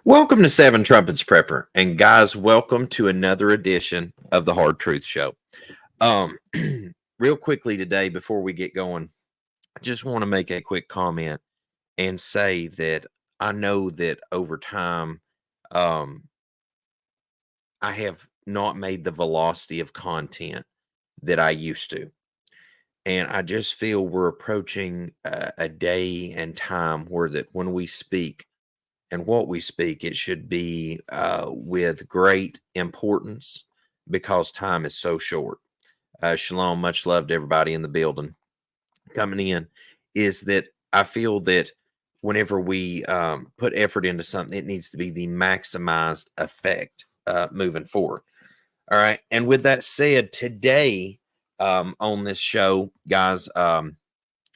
Welcome to Seven Trumpets Prepper. And guys, welcome to another edition of the Hard Truth Show. Um, Real quickly today, before we get going, I just want to make a quick comment and say that I know that over time, um, I have not made the velocity of content that I used to. And I just feel we're approaching a day and time where that when we speak, and what we speak, it should be with great importance because time is so short. Shalom, much love to everybody in the building coming in. Is that I feel that whenever we put effort into something, it needs to be the maximized effect moving forward. All right. And with that said, today on this show, guys, I'm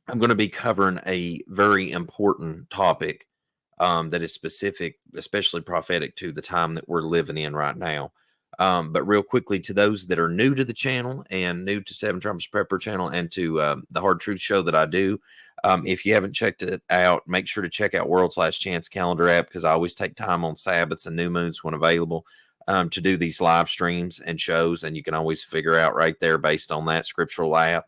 going to be covering a very important topic that is specific, especially prophetic to the time that we're living in right now. But real quickly, to those that are new to the channel and new to Seven Trumpets Prepper channel and to the Hard Truth Show that I do, if you haven't checked it out, make sure to check out World's Last Chance calendar app because I always take time on Sabbaths and new moons when available to do these live streams and shows. And you can always figure out right there based on that scriptural app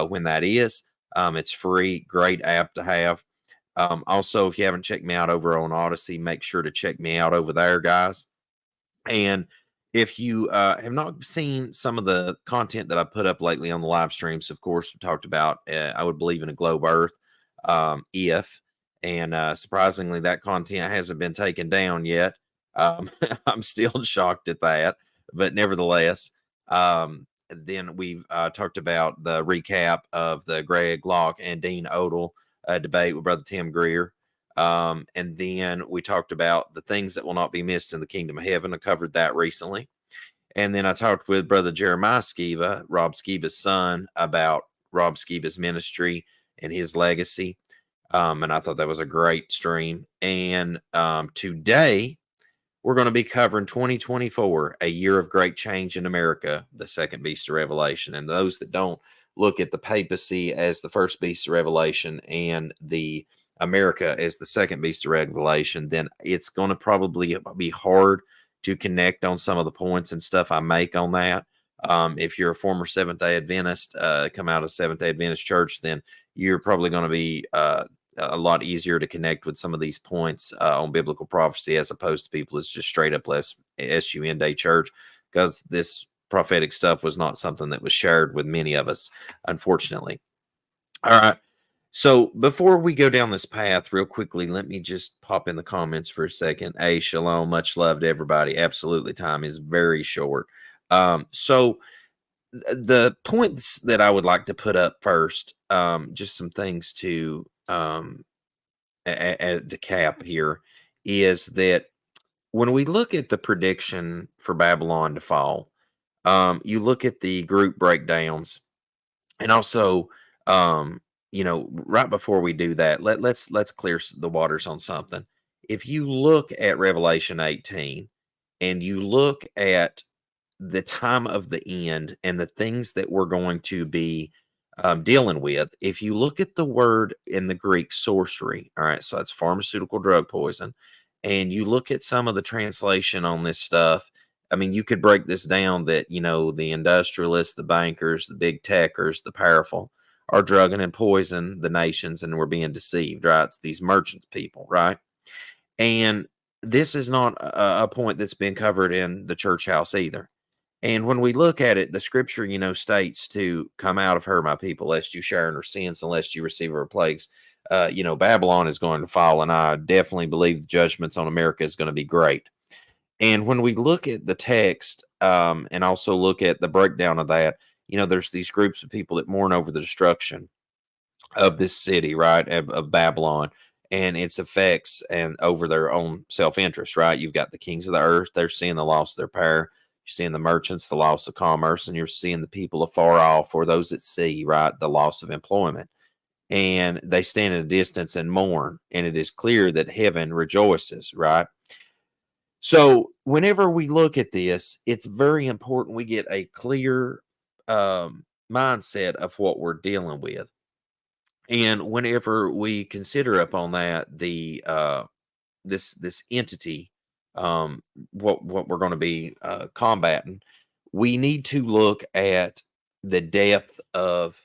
when that is. It's free, great app to have. Also, if you haven't checked me out over on Odyssey, make sure to check me out over there, guys. And if you have not seen some of the content that I put up lately on the live streams, of course, we talked about I would believe in a globe Earth, if, and surprisingly, that content hasn't been taken down yet. I'm still shocked at that, but nevertheless, then we've talked about the recap of the Greg Locke and Dean Odell debate with Brother Tim Greer. And then we talked about the things that will not be missed in the kingdom of heaven. I covered that recently. And then I talked with Brother Jeremiah Skiba, Rob Skiba's son, about Rob Skiba's ministry and his legacy. And I thought that was a great stream. And today, we're going to be covering 2024, a year of great change in America, the second beast of Revelation. And those that don't look at the papacy as the first beast of Revelation and the America as the second beast of Revelation, then it's going to probably be hard to connect on some of the points and stuff I make on that. If you're a former Seventh-day Adventist, come out of Seventh-day Adventist church, then you're probably going to be a lot easier to connect with some of these points on biblical prophecy as opposed to people that's just straight up less SUN day church, because this prophetic stuff was not something that was shared with many of us, unfortunately. All right. So before we go down this path real quickly, let me just pop in the comments for a second. Hey, shalom, much love to everybody. Absolutely. Time is very short. So the points that I would like to put up first, just some things to at the cap here, is that when we look at the prediction for Babylon to fall, you look at the group breakdowns, and also, right before we do that, let's clear the waters on something. If you look at Revelation 18, and you look at the time of the end and the things that we're going to be dealing with, if you look at the word in the Greek sorcery, all right, so it's pharmaceutical drug poison, and you look at some of the translation on this stuff, I mean, you could break this down that, the industrialists, the bankers, the big techers, the powerful are drugging and poison the nations and we're being deceived, right? It's these merchants people, right? And this is not a point that's been covered in the church house either. And when we look at it, the scripture, states to come out of her, my people, lest you share in her sins, unless you receive her plagues. Babylon is going to fall, and I definitely believe the judgments on America is going to be great. And when we look at the text and also look at the breakdown of that, there's these groups of people that mourn over the destruction of this city, right, of Babylon and its effects and over their own self-interest, right? You've got the kings of the earth, they're seeing the loss of their power. You're seeing the merchants, the loss of commerce, and you're seeing the people afar off, or those that see, right, the loss of employment. And they stand at a distance and mourn, and it is clear that heaven rejoices, right? So whenever we look at this, it's very important we get a clear mindset of what we're dealing with. And whenever we consider upon that, the this entity, what we're going to be combating, we need to look at the depth of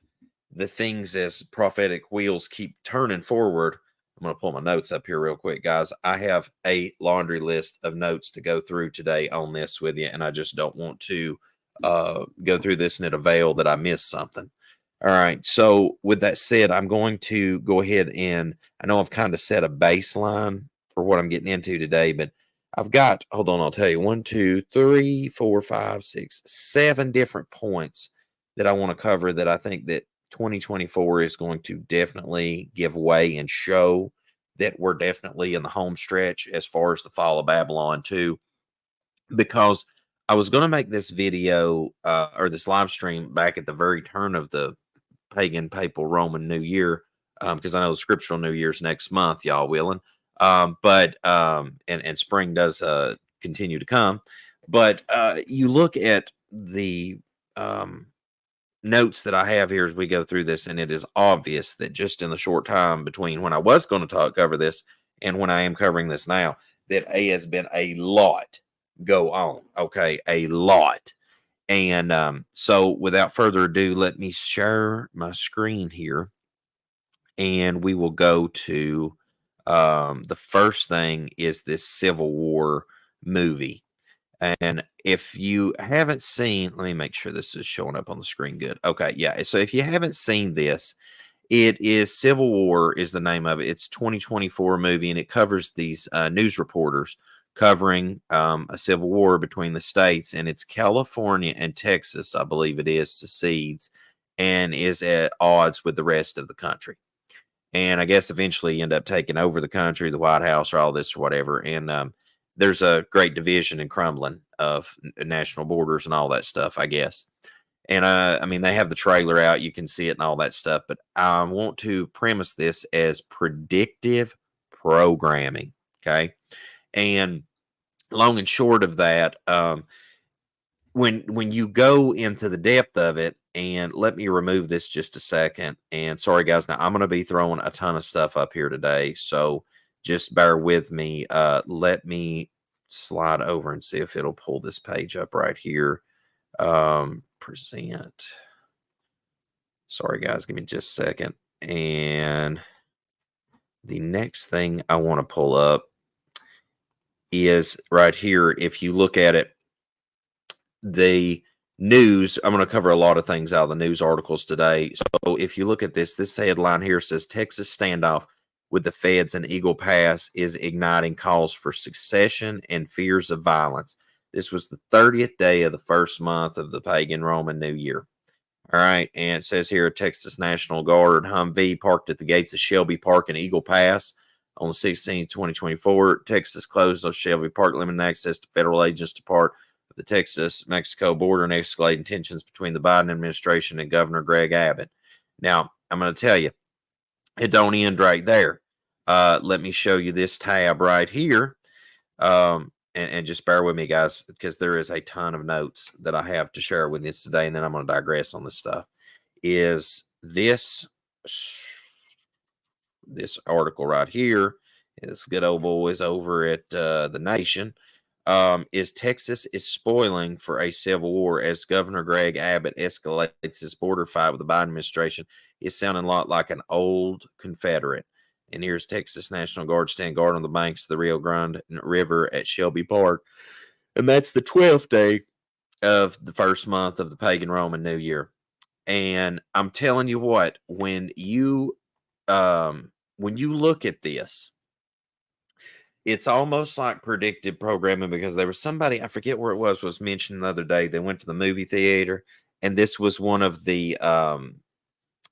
the things as prophetic wheels keep turning forward. I'm going to pull my notes up here real quick, guys. I have a laundry list of notes to go through today on this with you, and I just don't want to go through this and it avail that I missed something. All right. So with that said, I'm going to go ahead and I know I've kind of set a baseline for what I'm getting into today, but I've got, hold on, I'll tell you, 1, 2, 3, 4, 5, 6, 7 different points that I want to cover that I think that 2024 is going to definitely give way and show that we're definitely in the home stretch as far as the fall of Babylon too, because I was going to make this video or this live stream back at the very turn of the pagan papal Roman New Year, because I know the scriptural New Year's next month, y'all willing. But and spring does continue to come. But you look at the notes that I have here as we go through this, and it is obvious that just in the short time between when I was going to cover this and when I am covering this now, that has been a lot go on. Okay, a lot. And so without further ado, let me share my screen here and we will go to the first thing is this Civil War movie. And if you haven't seen, let me make sure this is showing up on the screen good. Okay, yeah. So if you haven't seen this, it is Civil War is the name of it. It's 2024 movie, and it covers these news reporters covering a civil war between the states, and it's California and Texas, I believe it is, secedes and is at odds with the rest of the country. And I guess eventually end up taking over the country, the White House, or all this or whatever. And there's a great division and crumbling of national borders and all that stuff, I guess. And I mean, they have the trailer out, you can see it and all that stuff. But I want to premise this as predictive programming. Okay. And long and short of that, when you go into the depth of it, and let me remove this just a second. And sorry, guys, now I'm going to be throwing a ton of stuff up here today, so just bear with me. Let me slide over and see if it'll pull this page up right here. Present. Sorry, guys, give me just a second. And the next thing I want to pull up is right here. If you look at it, the news, I'm going to cover a lot of things out of the news articles today. So if you look at this headline here says Texas standoff with the feds in Eagle Pass is igniting calls for succession and fears of violence. This was the 30th day of the first month of the pagan Roman New Year. All right. And it says here, Texas National Guard Humvee parked at the gates of Shelby Park in Eagle Pass on the 16th, 2024. Texas closed off Shelby Park, limiting access to federal agents to part of the Texas-Mexico border and escalating tensions between the Biden administration and Governor Greg Abbott. Now, I'm going to tell you, it don't end right there. Let me show you this tab right here. And just bear with me, guys, because there is a ton of notes that I have to share with you today, and then I'm going to digress on this stuff. Is this article right here? This good old boys over at The Nation. Is Texas is spoiling for a civil war as Governor Greg Abbott escalates his border fight with the Biden administration. It's sounding a lot like an old Confederate. And here's Texas National Guard stand guard on the banks of the Rio Grande River at Shelby Park. And that's the 12th day of the first month of the pagan Roman New Year. And I'm telling you what, when you look at this, it's almost like predictive programming, because there was somebody, I forget where it was mentioned the other day. They went to the movie theater, and this was one of the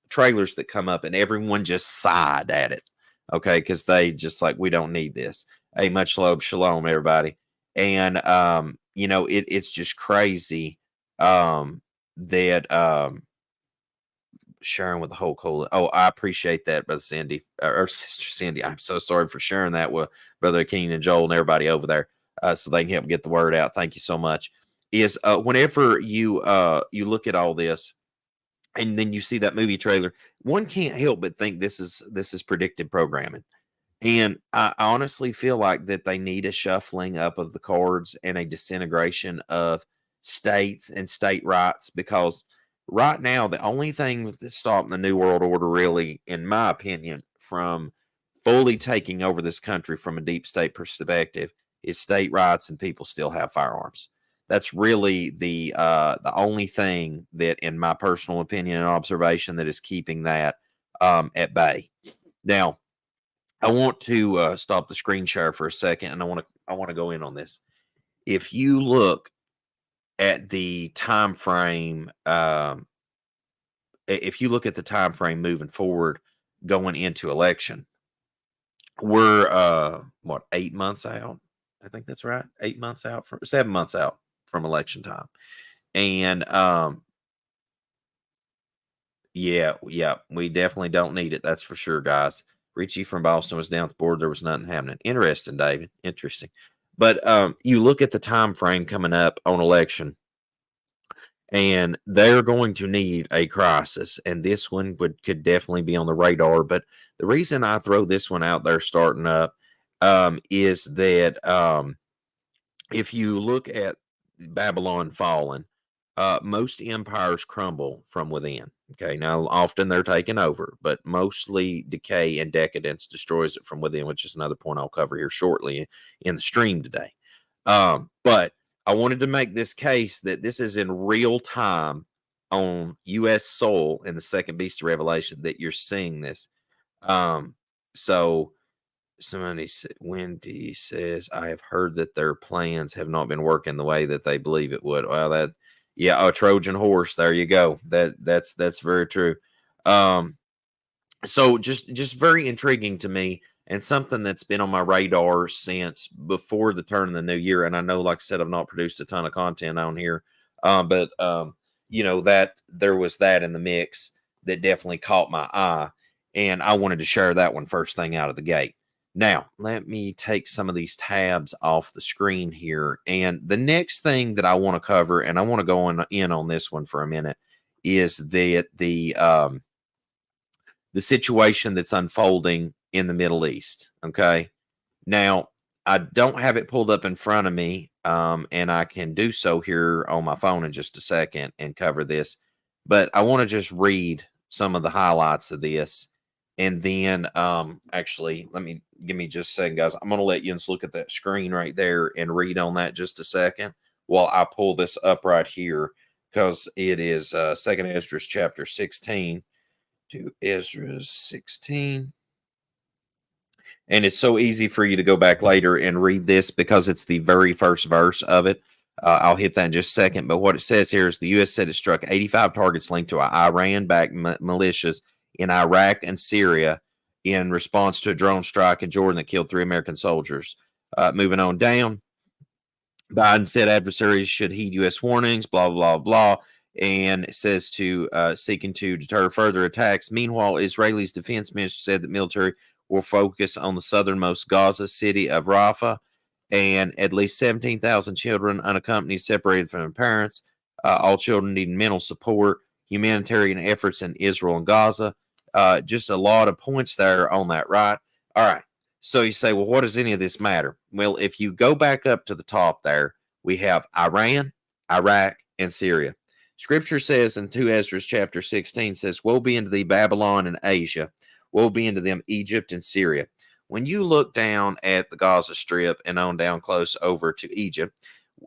trailers that come up, and everyone just sighed at it. Okay, because they just like, we don't need this. Hey, much love, shalom, everybody. And it's just crazy that sharing with the whole cola. Oh, I appreciate that, Brother Cindy or Sister Cindy. I'm so sorry for sharing that with Brother Keenan and Joel and everybody over there, so they can help get the word out. Thank you so much. Is whenever you look at all this, and then you see that movie trailer, one can't help but think this is predictive programming. And I honestly feel like that they need a shuffling up of the cards and a disintegration of states and state rights, because right now the only thing that's stopping the New World Order, really, in my opinion, from fully taking over this country from a deep state perspective is state rights and people still have firearms. That's really the only thing that, in my personal opinion and observation, that is keeping that at bay. Now, I want to stop the screen share for a second, and I want to go in on this. If you look at the time frame, if you look at the time frame moving forward, going into election, we're what, 8 months out? I think that's right. 8 months out, from 7 months out from election time, and yeah, yeah, we definitely don't need it. That's for sure, guys. Richie from Boston was down at the board. There was nothing happening. Interesting, David. Interesting. But you look at the time frame coming up on election, and they're going to need a crisis. And this one could definitely be on the radar. But the reason I throw this one out there starting up is that if you look at Babylon fallen, most empires crumble from within. Okay, now often they're taken over, but mostly decay and decadence destroys it from within, which is another point I'll cover here shortly in the stream today. But I wanted to make this case that this is in real time on U.S. soil in the second beast of Revelation that you're seeing this. So somebody said, Wendy says, I have heard that their plans have not been working the way that they believe it would. Well, yeah, a Trojan horse. There you go. That's very true. So just very intriguing to me, and something that's been on my radar since before the turn of the new year. And I know, like I said, I've not produced a ton of content on here, but that there was that in the mix that definitely caught my eye, and I wanted to share that one first thing out of the gate. Now, let me take some of these tabs off the screen here. And the next thing that I want to cover, and I want to go in on this one for a minute, is that the situation that's unfolding in the Middle East. Okay. Now, I don't have it pulled up in front of me, and I can do so here on my phone in just a second and cover this. But I want to just read some of the highlights of this. And then actually, give me just a second, guys. I'm going to let you look at that screen right there and read on that just a second while I pull this up right here, because it is 2nd Ezra chapter 16 to Ezra 16. And it's so easy for you to go back later and read this because it's the very first verse of it. I'll hit that in just a second. But what it says here is the U.S. said it struck 85 targets linked to Iran-backed militias in Iraq and Syria in response to a drone strike in Jordan that killed 3 American soldiers. Moving on down, Biden said adversaries should heed U.S. warnings, blah, blah, blah. And it says to seeking to deter further attacks. Meanwhile, Israel's defense minister said that military will focus on the southernmost Gaza city of Rafah, and at least 17,000 children unaccompanied separated from their parents. All children need mental support, humanitarian efforts in Israel and Gaza. Just a lot of points there on that, right? All right. So you say, well, what does any of this matter? Well, if you go back up to the top there, we have Iran, Iraq, and Syria. Scripture says in 2 Ezra chapter 16 says, woe be unto thee, Babylon and Asia. Woe be unto them, Egypt and Syria. When you look down at the Gaza Strip and on down close over to Egypt,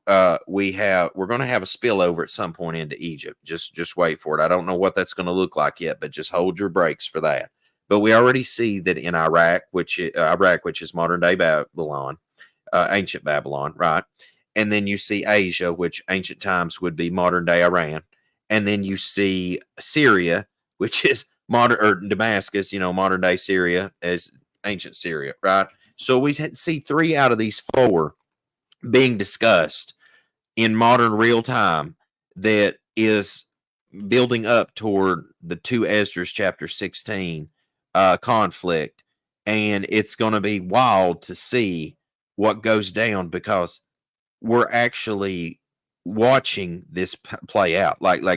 we're going to have a spillover at some point into Egypt. Just wait for it. I don't know what that's going to look like yet, but just hold your brakes for that. But we already see that in Iraq, which is modern day Babylon, ancient Babylon, right? And then you see Asia, which ancient times would be modern day Iran. And then you see Syria, which is modern, or Damascus, modern day Syria as ancient Syria, right? So we see 3 out of these 4 being discussed in modern real time that is building up toward the 2 Ezra chapter 16 conflict. And it's going to be wild to see what goes down, because we're actually watching this play out. Like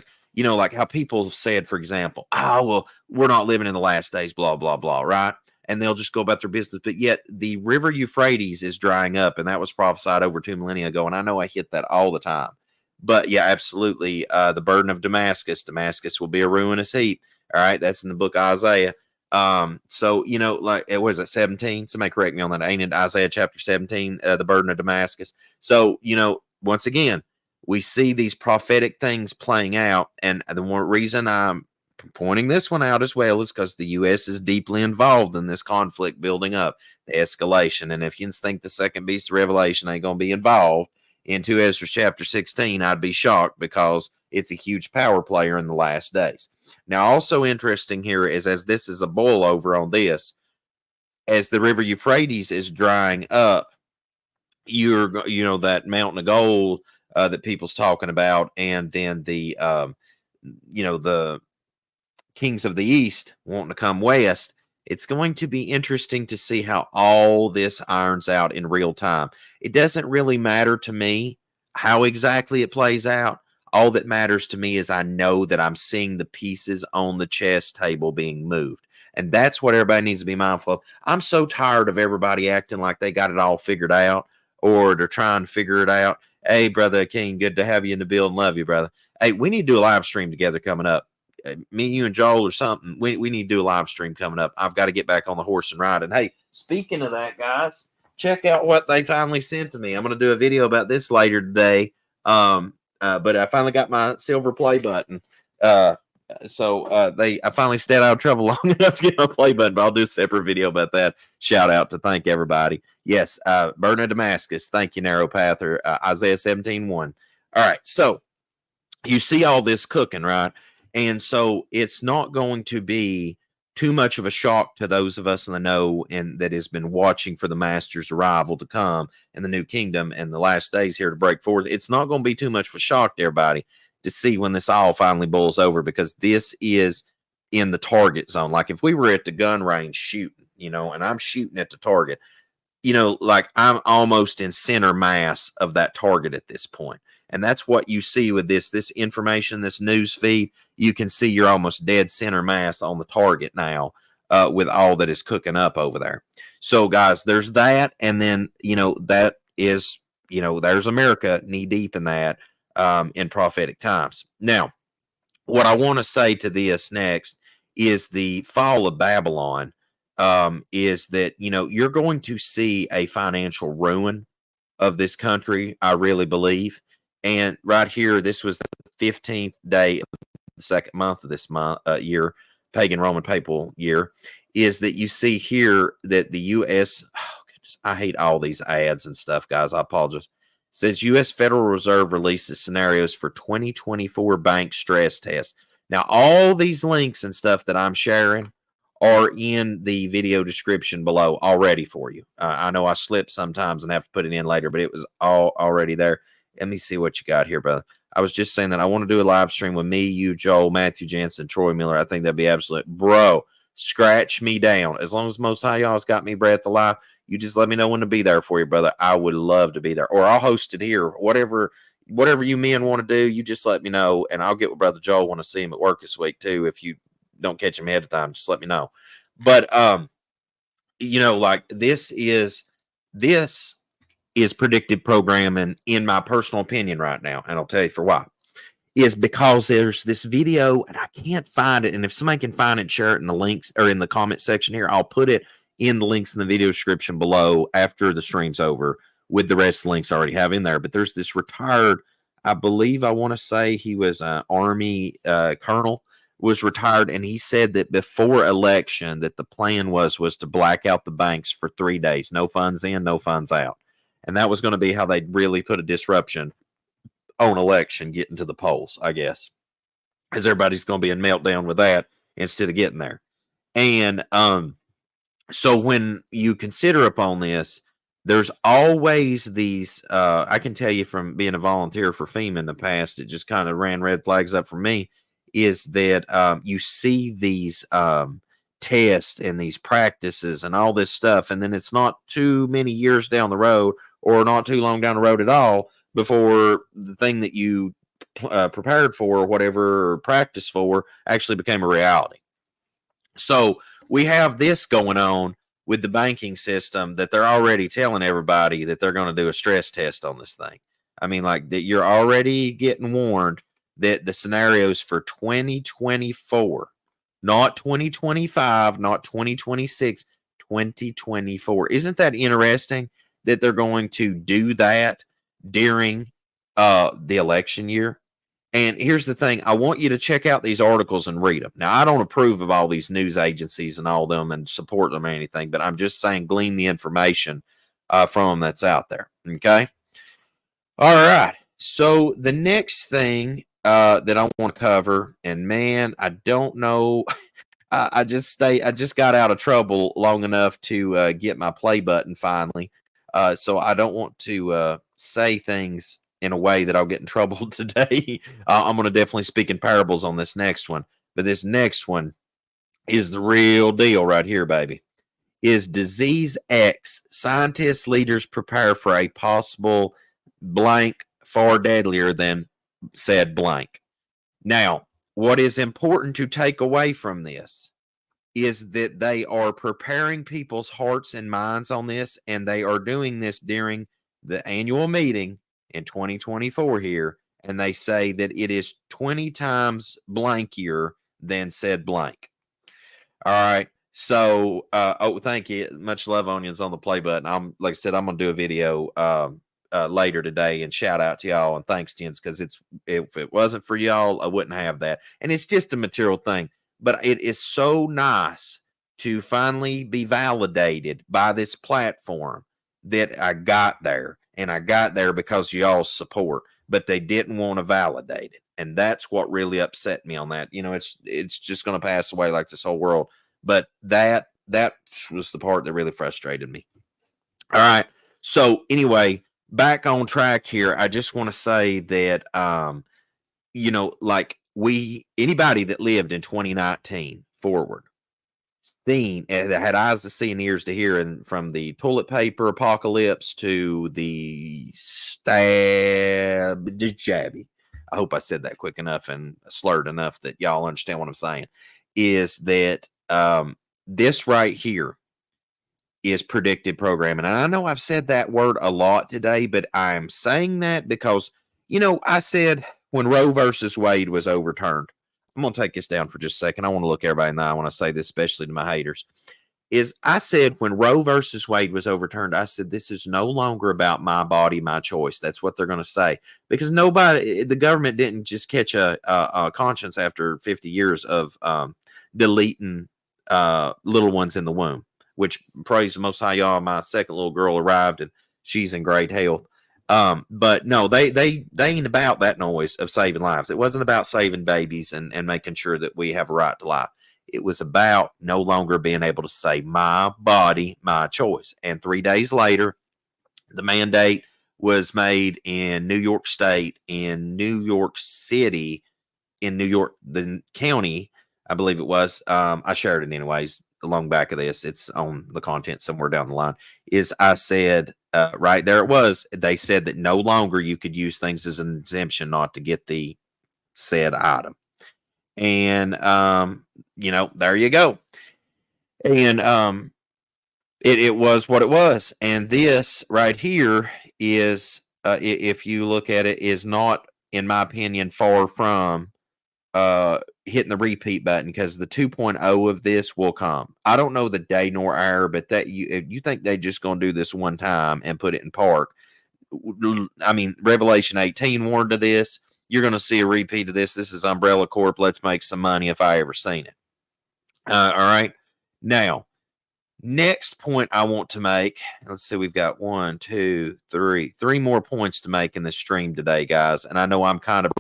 how people said, for example, well, we're not living in the last days, blah, blah, blah, right? and they'll just go about their business. But yet the river Euphrates is drying up, and that was prophesied over 2 millennia ago. And I know I hit that all the time. But yeah, absolutely. The burden of Damascus. Damascus will be a ruinous heap. All right. That's in the book of Isaiah. So, like, it was at 17. Somebody correct me on that. Ain't it Isaiah chapter 17, the burden of Damascus? So, once again, we see these prophetic things playing out. And the one reason I'm pointing this one out as well is because the U.S. is deeply involved in this conflict building up, the escalation. And if you think the second beast of Revelation ain't going to be involved into Ezra chapter 16, I'd be shocked, because it's a huge power player in the last days. Now, also interesting here is, as this is a boil over on this, as the river Euphrates is drying up, that mountain of gold that people's talking about, and then the the kings of the east wanting to come west. It's going to be interesting to see how all this irons out in real time. It doesn't really matter to me how exactly it plays out. All that matters to me is I know that I'm seeing the pieces on the chess table being moved. And that's what everybody needs to be mindful of. I'm so tired of everybody acting like they got it all figured out, or they're trying to figure it out. Hey, Brother King, good to have you in the building. Love you, brother. Hey, we need to do a live stream together coming up. Me, you, and Joel or something. We need to do a live stream coming up. I've got to get back on the horse and ride. And hey, speaking of that, guys, check out what they finally sent to me. I'm going to do a video about this later today. But I finally got my silver play button. I finally stayed out of trouble long enough to get my play button, but I'll do a separate video about that. Shout out to thank everybody. Yes, Burden of Damascus. Thank you, Narrow Path, or Isaiah 17:1. All right, so you see all this cooking, right? And so it's not going to be too much of a shock to those of us in the know and that has been watching for the master's arrival to come and the new kingdom and the last days here to break forth. It's not going to be too much of a shock to everybody to see when this all finally boils over, because this is in the target zone. Like if we were at the gun range shooting, and I'm shooting at the target, like I'm almost in center mass of that target at this point. And that's what you see with this information, this news feed. You can see you're almost dead center mass on the target now with all that is cooking up over there. So, guys, there's that. And then, that is, there's America knee deep in that in prophetic times. Now, what I want to say to this next is the fall of Babylon is that, you're going to see a financial ruin of this country, I really believe. And right here, this was the 15th day of the second month of this year, pagan Roman papal year, is that you see here that the U.S., oh goodness, I hate all these ads and stuff, guys. I apologize. It says U.S. Federal Reserve releases scenarios for 2024 bank stress tests. Now, all these links and stuff that I'm sharing are in the video description below already for you. I know I slip sometimes and have to put it in later, but it was all already there. Let me see what you got here, brother. I was just saying that I want to do a live stream with me, you, Joel, Matthew Jensen, Troy Miller. I think that'd be absolute. Bro, scratch me down. As long as Most High y'all's got me breath alive, you just let me know when to be there for you, brother. I would love to be there. Or I'll host it here. Whatever you men want to do, you just let me know, and I'll get with Brother Joel. Want to see him at work this week, too. If you don't catch him ahead of time, just let me know. But, like this is predictive programming, in my personal opinion right now, and I'll tell you for why, is because there's this video and I can't find it. And if somebody can find it, share it in the links or in the comment section here. I'll put it in the links in the video description below after the stream's over with the rest of the links I already have in there. But there's this retired, I believe, I want to say he was an Army colonel, was retired, and he said that before election that the plan was to black out the banks for 3 days. No funds in, no funds out. And that was going to be how they'd really put a disruption on election getting to the polls, I guess, as everybody's going to be in meltdown with that instead of getting there. And so when you consider upon this, there's always these, I can tell you from being a volunteer for FEMA in the past, it just kind of ran red flags up for me, is that you see these tests and these practices and all this stuff, and then it's not too many years down the road, or not too long down the road at all, before the thing that you prepared for or whatever, or practiced for, actually became a reality. So we have this going on with the banking system that they're already telling everybody that they're going to do a stress test on this thing. I mean, like that you're already getting warned that the scenarios for 2024, not 2025, not 2026, 2024. Isn't that interesting that they're going to do that during the election year? And here's the thing. I want you to check out these articles and read them. Now, I don't approve of all these news agencies and all them and support them or anything, but I'm just saying glean the information from them that's out there. Okay? All right. So the next thing that I want to cover, and man, I don't know. I just got out of trouble long enough to get my play button finally. So I don't want to say things in a way that I'll get in trouble today. I'm going to definitely speak in parables on this next one. But this next one is the real deal right here, baby. Is disease X. Scientists, leaders prepare for a possible blank far deadlier than said blank. Now, what is important to take away from this is that they are preparing people's hearts and minds on this, and they are doing this during the annual meeting in 2024 here, and they say that it is 20 times blankier than said blank. All right. So, thank you. Much love, Onions, on the play button. Like I said, I'm going to do a video later today and shout out to y'all and thanks, Tins, because if it wasn't for y'all, I wouldn't have that. And it's just a material thing. But it is so nice to finally be validated by this platform that I got there. And I got there because y'all's support, but they didn't want to validate it. And that's what really upset me on that. You know, it's just going to pass away like this whole world. But that was the part that really frustrated me. All right. So anyway, back on track here. I just want to say that, you know, like anybody that lived in 2019 forward, seen and had eyes to see and ears to hear, and from the toilet paper apocalypse to the jabby. I hope I said that quick enough and slurred enough that y'all understand what I'm saying. Is that this right here is predicted programming. And I know I've said that word a lot today, but I'm saying that because, you know, I said when Roe versus Wade was overturned, I'm going to take this down for just a second. I want to look everybody in the eye when I say this, especially to my haters. Is I said when Roe versus Wade was overturned, I said this is no longer about my body, my choice. That's what they're going to say. Because the government didn't just catch a conscience after 50 years of deleting little ones in the womb, which praise the Most High, y'all. My second little girl arrived and she's in great health. But no, they ain't about that noise of saving lives. It wasn't about saving babies and making sure that we have a right to life. It was about no longer being able to say my body, my choice. And 3 days later, the mandate was made in New York State, in New York City, in New York, the county, I believe it was. I shared it anyways. Along back of this, it's on the content somewhere down the line. Is I said right there it was. They said that no longer you could use things as an exemption not to get the said item, and you know, there you go. And it was what it was. And this right here is, if you look at it, is not, in my opinion, far from hitting the repeat button, because the 2.0 of this will come. I don't know the day nor hour, but that you think they just gonna do this one time and put it in park. I mean, Revelation 18 warned of this. You're gonna see a repeat of this. This is Umbrella Corp. Let's make some money if I ever seen it. All right. Now, next point I want to make. Let's see, we've got 1, 2, 3 more points to make in this stream today, guys. And I know I'm kind of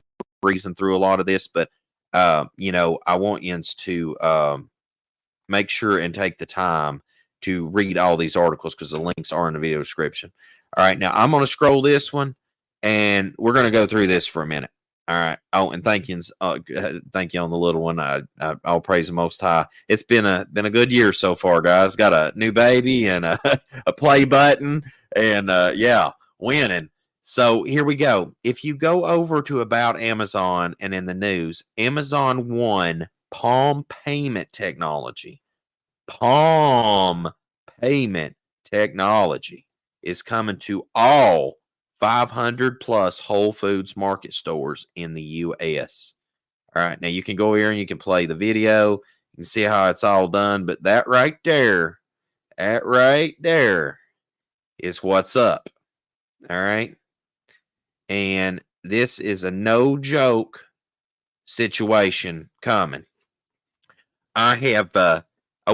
breezing through a lot of this, but you know, I want you to make sure and take the time to read all these articles, because the links are in the video description. All right, now I'm going to scroll this one, and we're going to go through this for a minute. All right. Oh, and thank you on the little one. I'll praise the Most High. It's been a good year so far, guys. Got a new baby and a play button, and yeah, winning. So here we go. If you go over to About Amazon and in the news, Amazon won Palm payment technology. Palm payment technology is coming to all 500 plus Whole Foods market stores in the U.S. All right, now you can go here and you can play the video. You can see how it's all done, but that right there is what's up. All right, and this is a no joke situation coming. I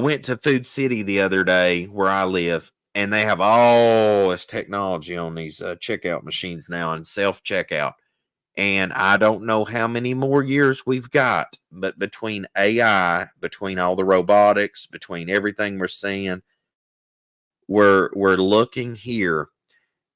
went to Food City the other day where I live, and they have all this technology on these checkout machines now and self checkout. And I don't know how many more years we've got, but between AI, between all the robotics, between everything we're seeing, we're looking here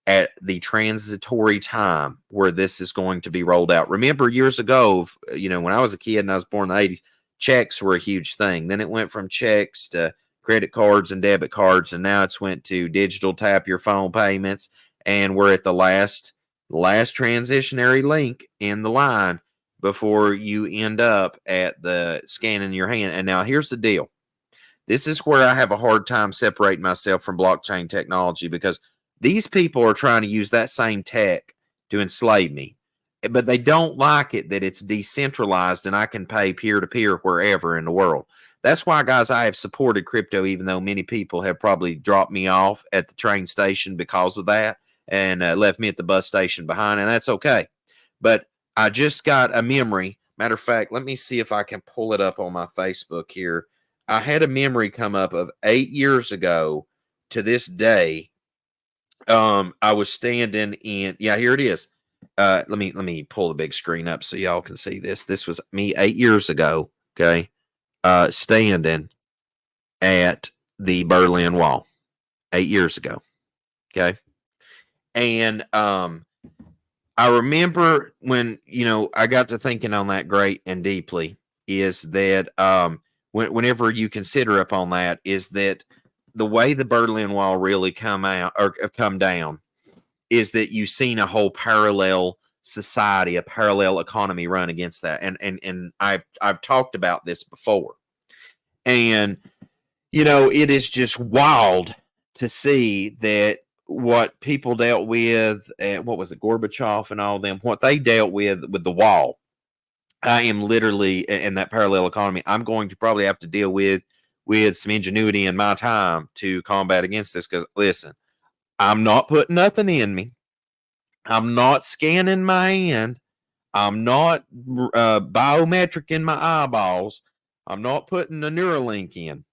at the transitory time where this is going to be rolled out. Remember years ago, when I was a kid and I was born in the 80s, checks were a huge thing. Then it went from checks to credit cards and debit cards, and now it's went to digital tap your phone payments, and we're at the last transitionary link in the line before you end up at the scanning your hand. And now here's the deal. This is where I have a hard time separating myself from blockchain technology, because these people are trying to use that same tech to enslave me, but they don't like it that it's decentralized and I can pay peer-to-peer wherever in the world. That's why, guys, I have supported crypto, even though many people have probably dropped me off at the train station because of that and left me at the bus station behind, and that's okay. But I just got a memory. Matter of fact, let me see if I can pull it up on my Facebook here. I had a memory come up of 8 years ago to this day. I was standing in, here it is. Let me pull the big screen up so y'all can see this. This was me 8 years ago, okay? Standing at the Berlin Wall 8 years ago, okay? And I remember when, I got to thinking on that great and deeply, is that whenever you consider upon that, is that the way the Berlin Wall really come down is that you've seen a whole parallel society, a parallel economy run against that. And I've talked about this before. And, it is just wild to see that what people dealt with, what was it, Gorbachev and all them, what they dealt with the wall. I am literally in that parallel economy. I'm going to probably have to deal with some ingenuity in my time to combat against this. Because listen, I'm not putting nothing in me. I'm not scanning my hand. I'm not biometric in my eyeballs. I'm not putting a Neuralink in.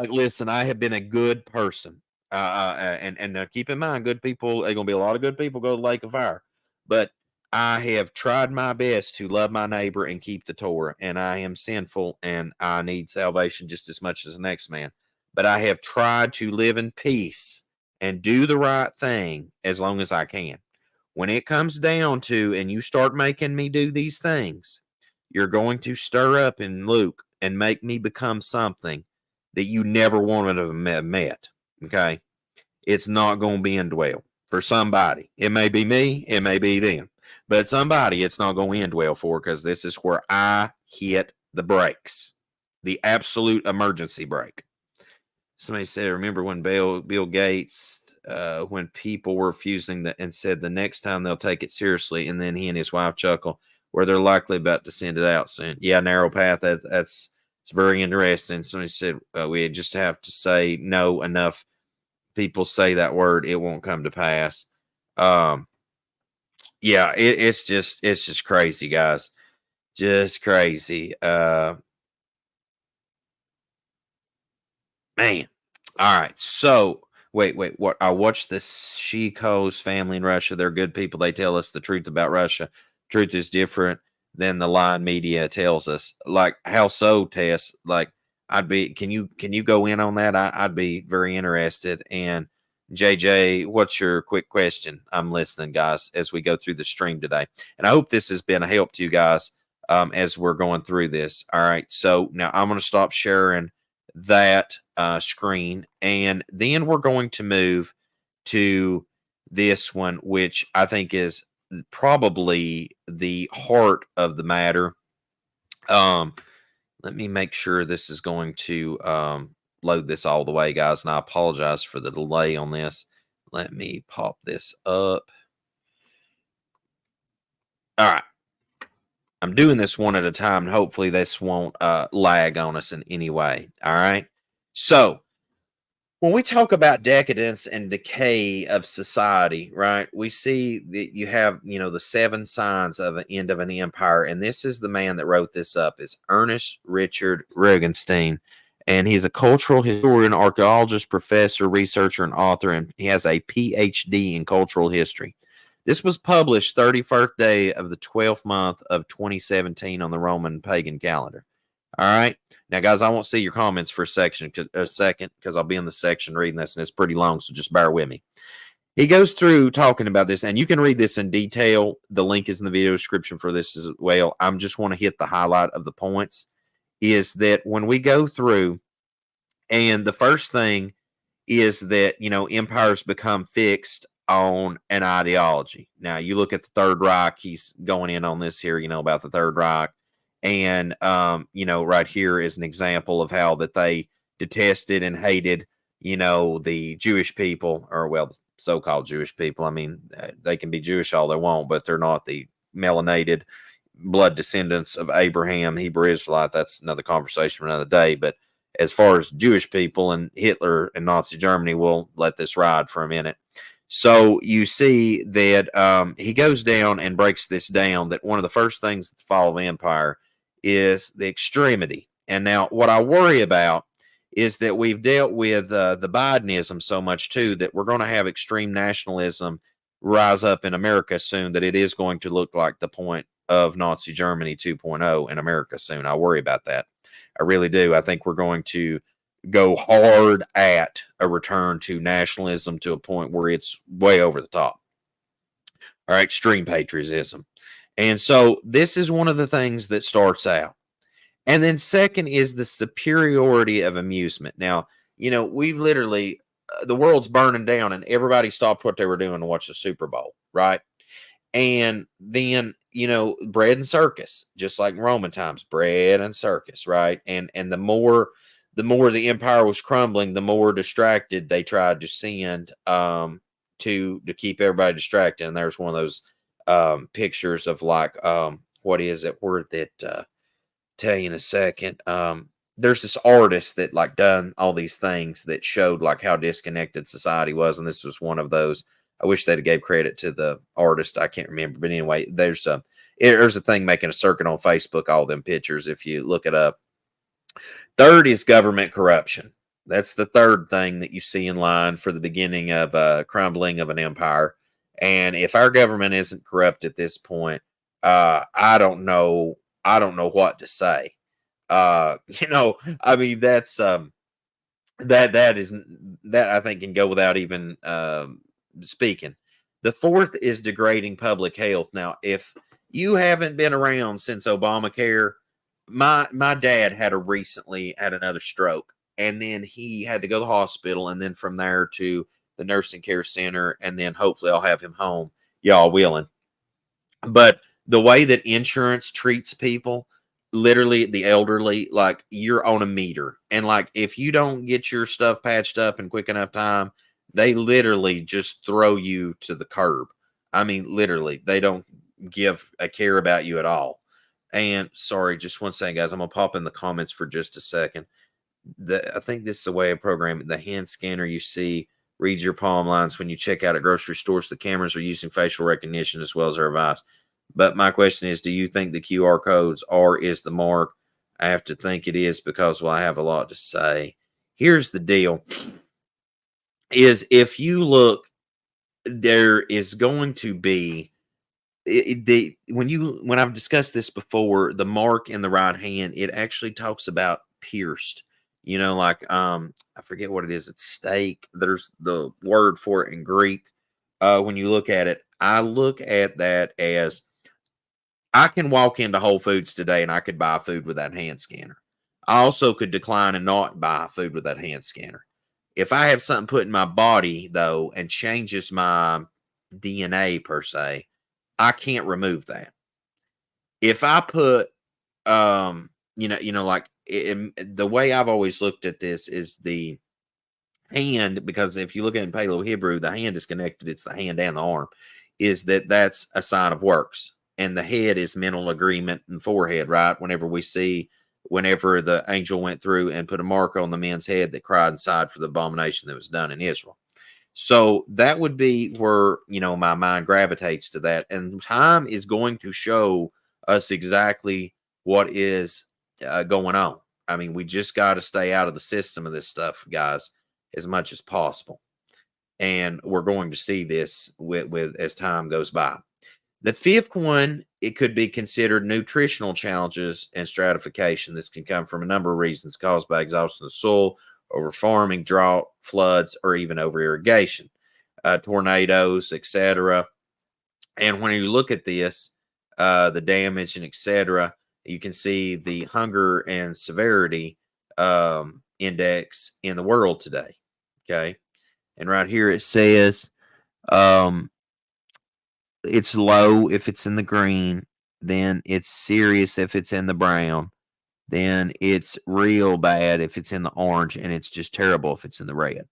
Listen, I have been a good person. And keep in mind, good people, there are going to be a lot of good people go to the lake of fire. But I have tried my best to love my neighbor and keep the Torah. And I am sinful and I need salvation just as much as the next man. But I have tried to live in peace and do the right thing as long as I can. When it comes down to, and you start making me do these things, you're going to stir up in Luke and make me become something that you never wanted to have met. Okay? It's not going to be end well for somebody. It may be me, it may be them, but somebody it's not going to end well for, because this is where I hit the brakes, the absolute emergency brake. Somebody said, remember when Bill Gates, when people were refusing that and said the next time they'll take it seriously, and then he and his wife chuckle, where they're likely about to send it out soon. Yeah, narrow path. It's very interesting. Somebody said we just have to say no enough people say that word, it won't come to pass. Yeah, it's just crazy, guys. Just crazy. Man. All right. So wait. What? I watched the Shiko's family in Russia. They're good people. They tell us the truth about Russia. Truth is different than the line media tells us. Like, how so, Tess? Like, can you go in on that? I'd be very interested. And JJ, what's your quick question? I'm listening, guys, as we go through the stream today. And I hope this has been a help to you guys as we're going through this. All right. So now I'm going to stop sharing that screen, and then we're going to move to this one, which I think is probably the heart of the matter. Let me make sure this is going to load this all the way, guys, and I apologize for the delay on this. Let me pop this up. All right. I'm doing this one at a time, and hopefully this won't lag on us in any way. All right. So when we talk about decadence and decay of society, right, we see that you have, the 7 signs of an end of an empire. And this is the man that wrote this up, is Ernest Richard Rugenstein. And he's a cultural historian, archaeologist, professor, researcher, and author. And he has a PhD in cultural history. This was published 31st day of the 12th month of 2017 on the Roman pagan calendar. All right. Now, guys, I won't see your comments for a second because I'll be in the section reading this, and it's pretty long, so just bear with me. He goes through talking about this, and you can read this in detail. The link is in the video description for this as well. I just want to hit the highlight of the points, is that when we go through, and the first thing is that, empires become fixed on an ideology. Now, you look at the Third Reich, he's going in on this here, about the Third Reich. And, right here is an example of how that they detested and hated, the Jewish people, or, well, so-called Jewish people. I mean, they can be Jewish all they want, but they're not the melanated blood descendants of Abraham, Hebrew Israelite. That's another conversation for another day. But as far as Jewish people and Hitler and Nazi Germany, we'll let this ride for a minute. So you see that he goes down and breaks this down, that one of the first things that the fall of empire is the extremity. And now what I worry about is that we've dealt with the Bidenism so much too, that we're going to have extreme nationalism rise up in America soon, that it is going to look like the point of Nazi Germany 2.0 in America soon. I worry about that. I really do. I think we're going to go hard at a return to nationalism to a point where it's way over the top. All right, extreme patriotism. And so this is one of the things that starts out. And then second is the superiority of amusement. Now, we've literally, the world's burning down and everybody stopped what they were doing to watch the Super Bowl, right? And then, bread and circus, just like in Roman times, bread and circus, right? And the more the empire was crumbling, the more distracted they tried to send to keep everybody distracted. And there's one of those pictures of like what is it word that tell you in a second. There's this artist that like done all these things that showed like how disconnected society was, and this was one of those. I wish they'd have gave credit to the artist. I can't remember, but anyway, there's a thing making a circuit on Facebook, all them pictures if you look it up. Third is government corruption. That's the third thing that you see in line for the beginning of crumbling of an empire. And if our government isn't corrupt at this point, I don't know what to say. I mean, that's that I think can go without even speaking. The fourth is degrading public health. Now, if you haven't been around since Obamacare, my dad recently had another stroke, and then he had to go to the hospital, and then from there to the nursing care center, and then hopefully I'll have him home, y'all willing. But the way that insurance treats people, literally the elderly, like you're on a meter, and like if you don't get your stuff patched up in quick enough time, they literally just throw you to the curb. I mean, literally, they don't give a care about you at all. And sorry, just one second, guys. I'm gonna pop in the comments for just a second. I think this is the way I program it. The hand scanner you see reads your palm lines when you check out at grocery stores. The cameras are using facial recognition as well as our advice. But my question is, do you think the QR codes is the mark? I have to think it is because, well, I have a lot to say. Here's the deal. Is if you look, there is going to be when I've discussed this before, the mark in the right hand, it actually talks about pierced. Like I forget what it is. It's stake. There's the word for it in Greek. When you look at it, I look at that as I can walk into Whole Foods today and I could buy food with that hand scanner. I also could decline and not buy food with that hand scanner. If I have something put in my body, though, and changes my DNA per se, I can't remove that. If I put like the way I've always looked at this is the hand, because if you look at it in Paleo Hebrew, the hand is connected. It's the hand and the arm. That's a sign of works, and the head is mental agreement and forehead. Right? Whenever the angel went through and put a mark on the man's head that cried and sighed for the abomination that was done in Israel. So that would be where, my mind gravitates to that. And time is going to show us exactly what is going on. I mean, we just got to stay out of the system of this stuff, guys, as much as possible. And we're going to see this with as time goes by. The fifth one, it could be considered nutritional challenges and stratification. This can come from a number of reasons caused by exhaustion of the soil, over farming, drought, floods, or even over irrigation, tornadoes, etc. And when you look at this, the damage and etc., you can see the hunger and severity index in the world today. Okay. And right here it says it's low if it's in the green, then it's serious if it's in the brown, then it's real bad if it's in the orange, and it's just terrible if it's in the red.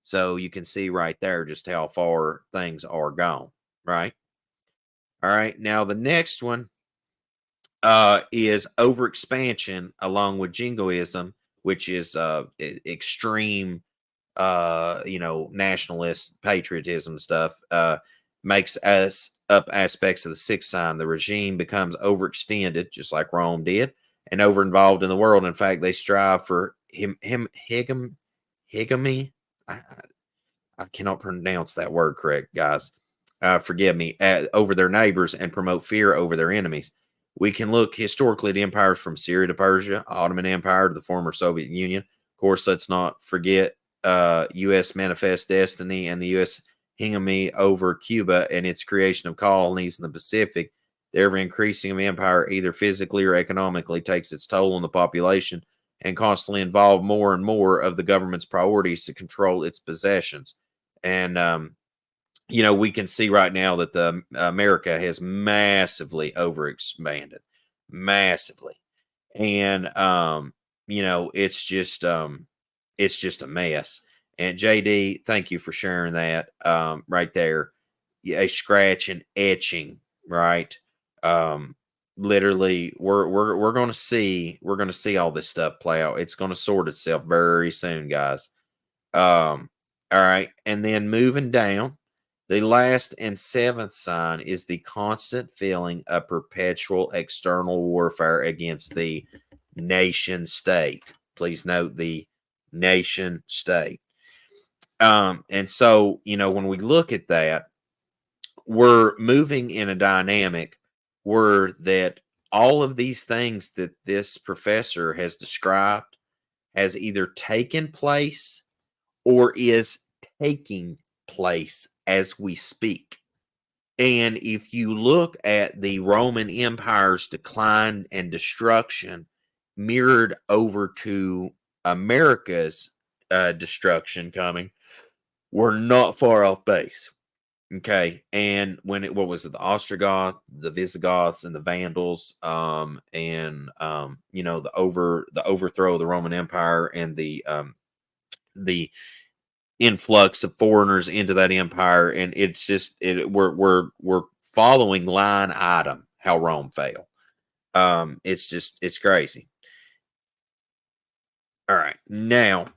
So you can see right there just how far things are gone, right? All right. Now the next one is overexpansion along with jingoism, which is extreme nationalist patriotism stuff, makes us up aspects of the sixth sign. The regime becomes overextended, just like Rome did, and over-involved in the world. In fact, they strive for hegemony. I cannot pronounce that word correct, guys. Forgive me. Over their neighbors and promote fear over their enemies. We can look historically at empires from Syria to Persia, Ottoman Empire to the former Soviet Union. Of course, let's not forget U.S. Manifest Destiny and the U.S. hegemony over Cuba and its creation of colonies in the Pacific. The ever-increasing of empire, either physically or economically, takes its toll on the population and constantly involve more and more of the government's priorities to control its possessions. And, we can see right now that the America has massively overexpanded, massively. And, it's just a mess. And JD, thank you for sharing that right there. A scratch and etching, right? Literally, we're going to see all this stuff play out. It's going to sort itself very soon, guys. All right, and then moving down, the last and seventh sign is the constant feeling of perpetual external warfare against the nation state. Please note the nation state. And so, when we look at that, we're moving in a dynamic where that all of these things that this professor has described has either taken place or is taking place as we speak. And if you look at the Roman Empire's decline and destruction mirrored over to America's destruction coming, we're not far off base. Okay, and what was it? The Ostrogoths, the Visigoths, and the Vandals, the overthrow of the Roman Empire and the influx of foreigners into that empire, and it's just we're following line item how Rome fell. It's crazy. All right, now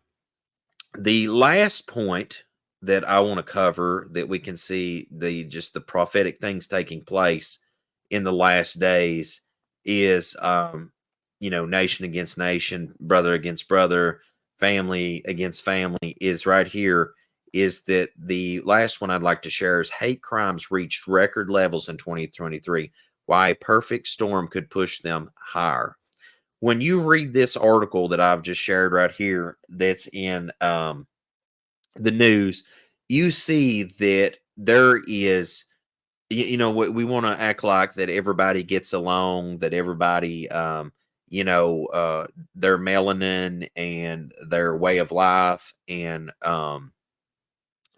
the last point that I want to cover that we can see the prophetic things taking place in the last days is nation against nation, brother against brother, family against family is right here. Is that the last one I'd like to share is hate crimes reached record levels in 2023. Why a perfect storm could push them higher. When you read this article that I've just shared right here, that's in the news, you see that there is, we want to act like that everybody gets along, that everybody, their melanin and their way of life and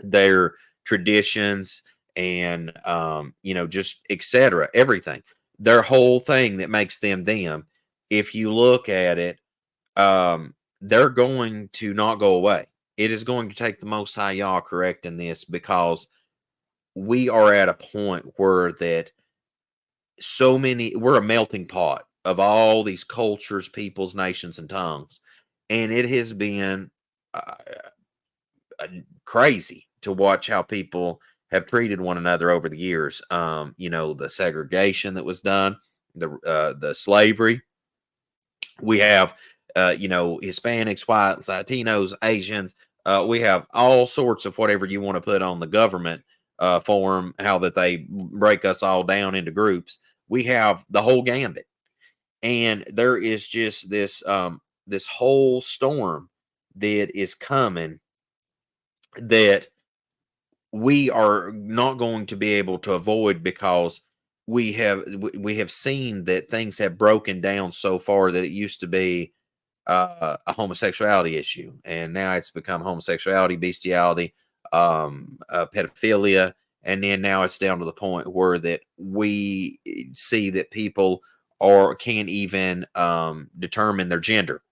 their traditions and, just etc. Everything, their whole thing that makes them them if you look at it, they're going to not go away. It is going to take the Most High Yah correcting this, because we are at a point where that we're a melting pot of all these cultures, peoples, nations, and tongues. And it has been uh, crazy to watch how people have treated one another over the years. The segregation that was done, the slavery. We have, Hispanics, whites, Latinos, Asians. We have all sorts of whatever you want to put on the government form, how that they break us all down into groups. We have the whole gambit, and there is just this whole storm that is coming that we are not going to be able to avoid, because we have seen that things have broken down so far that it used to be a homosexuality issue, and now it's become homosexuality, bestiality, pedophilia, and then now it's down to the point where that we see that people can't even determine their gender.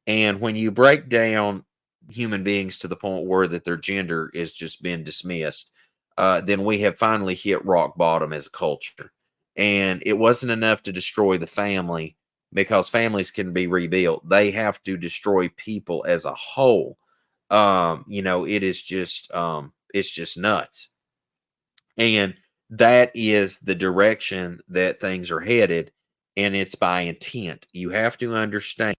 And when you break down human beings to the point where that their gender is just been dismissed, then we have finally hit rock bottom as a culture. And it wasn't enough to destroy the family, because families can be rebuilt. They have to destroy people as a whole. It is just it's just nuts. And that is the direction that things are headed, and it's by intent. You have to understand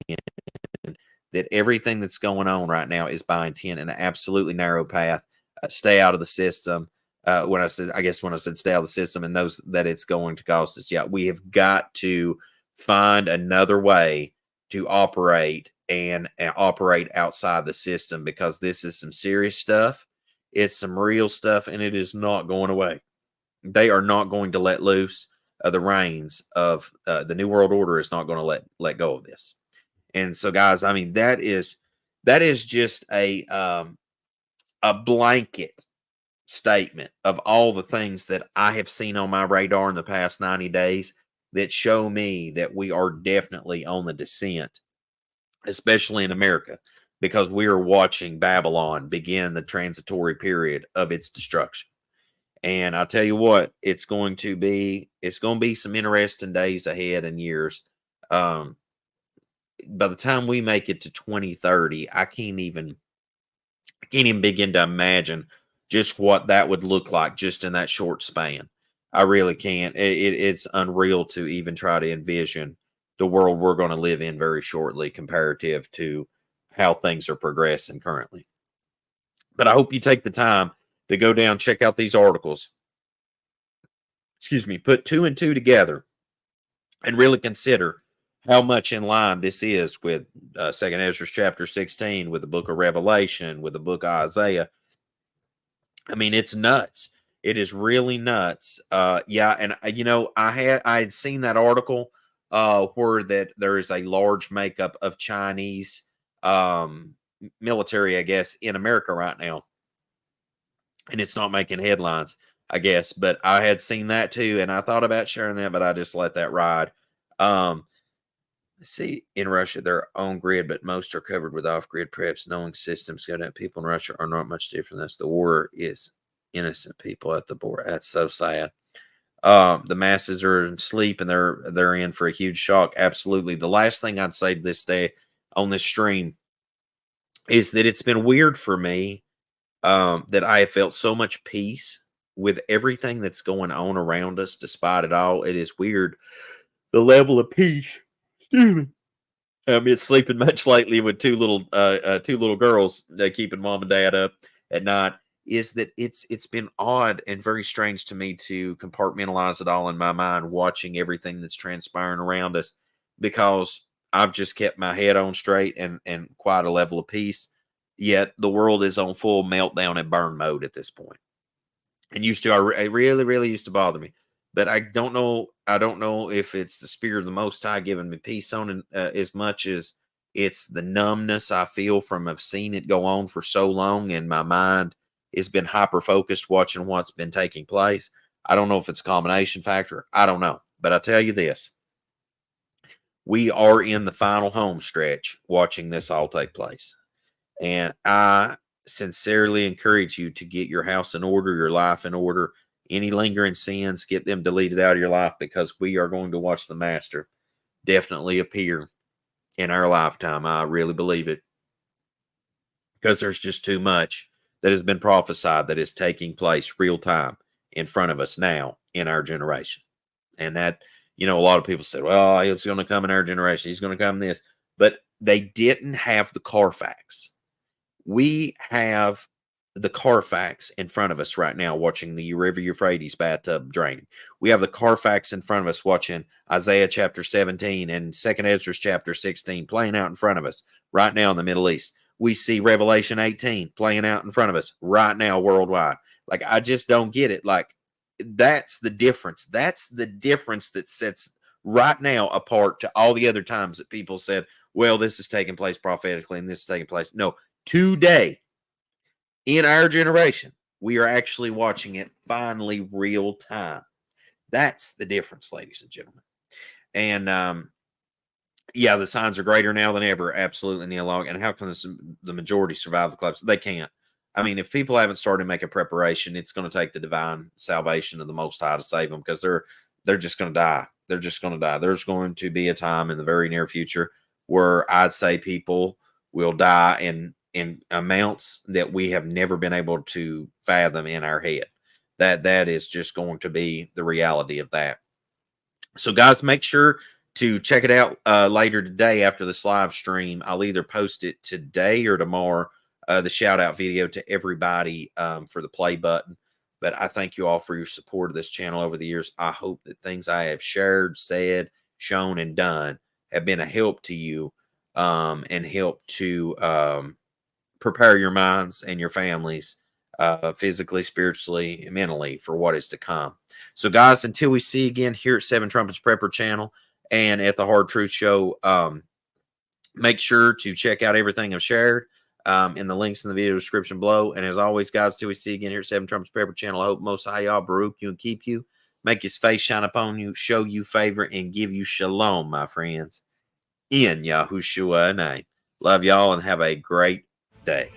that everything that's going on right now is by intent, and an absolutely narrow path. Stay out of the system. When I said stay out of the system, and knows that it's going to cost us. Yeah, we have got to find another way to operate and operate outside the system, because this is some serious stuff. It's some real stuff, and it is not going away. They are not going to let loose the reins of the New World Order. Is not going to let go of this. And so, guys, I mean, that is just a blanket statement of all the things that I have seen on my radar in the past 90 days that show me that we are definitely on the descent, especially in America, because we are watching Babylon begin the transitory period of its destruction. And I'll tell you what, it's going to be some interesting days ahead and years. By the time we make it to 2030, I can't even begin to imagine just what that would look like just in that short span. I really can't. It's unreal to even try to envision the world we're going to live in very shortly, comparative to how things are progressing currently. But I hope you take the time to go down, check out these articles. Excuse me, put two and two together and really consider how much in line this is with Second Ezra chapter 16, with the book of Revelation, with the book of Isaiah. I mean, it's nuts. It is really nuts. Yeah, and I had seen that article where that there is a large makeup of Chinese military, I guess, in America right now, and it's not making headlines, I guess. But I had seen that too, and I thought about sharing that, but I just let that ride. See, in Russia, they're on grid, but most are covered with off grid preps. Knowing systems go down. People in Russia are not much different. That's the war is innocent people at the border. That's so sad. The masses are asleep, and they're in for a huge shock. Absolutely. The last thing I'd say this day on this stream is that it's been weird for me that I have felt so much peace with everything that's going on around us, despite it all. It is weird the level of peace. Been sleeping much lately with two little girls keeping mom and dad up at night. Is that it's been odd and very strange to me to compartmentalize it all in my mind, watching everything that's transpiring around us, because I've just kept my head on straight and quite a level of peace. Yet the world is on full meltdown and burn mode at this point. And it really, really used to bother me. But I don't know if it's the spirit of the Most High giving me peace on it, as much as it's the numbness I feel from have seen it go on for so long, and my mind has been hyper focused watching what's been taking place. I don't know if it's a combination factor. I don't know. But I tell you this, We are in the final home stretch watching this all take place. And I sincerely encourage you to get your house in order, your life in order. Any lingering sins, get them deleted out of your life, because we are going to watch the Master definitely appear in our lifetime. I really believe it, because there's just too much that has been prophesied that is taking place real time in front of us now in our generation. And that, a lot of people said, well, it's going to come in our generation. He's going to come this. But they didn't have the Carfax. We have the Carfax in front of us right now, watching the River Euphrates bathtub draining. We have the Carfax in front of us, watching Isaiah chapter 17 and 2nd Ezra chapter 16 playing out in front of us right now in the Middle East. We see Revelation 18 playing out in front of us right now worldwide. Like, I just don't get it. Like, that's the difference. That's the difference that sets right now apart to all the other times that people said, well, this is taking place prophetically and this is taking place. No, today, in our generation, we are actually watching it finally real time. That's the difference, ladies and gentlemen. And yeah, the signs are greater now than ever. Absolutely, Neil Log. And how can the majority survive the collapse? They can't. I mean, if people haven't started making preparation, it's going to take the divine salvation of the Most High to save them, because they're just going to die. They're just going to die. There's going to be a time in the very near future where I'd say people will die in amounts that we have never been able to fathom in our head. That is just going to be the reality of that. So, guys, make sure to check it out later today after this live stream. I'll either post it today or tomorrow, the shout out video to everybody for the play button. But I thank you all for your support of this channel over the years. I hope that things I have shared, said, shown, and done have been a help to you, and help to prepare your minds and your families physically, spiritually, and mentally for what is to come. So, guys, until we see you again here at Seven Trumpets Prepper channel and at the Hard Truth Show, make sure to check out everything I've shared in the links in the video description below. And as always, guys, till we see you again here at Seven Trumpets Prepper channel, I hope Most High Yah Baruch you and keep you, make his face shine upon you, show you favor, and give you shalom, my friends, in Yahushua name. Love y'all and have a great day.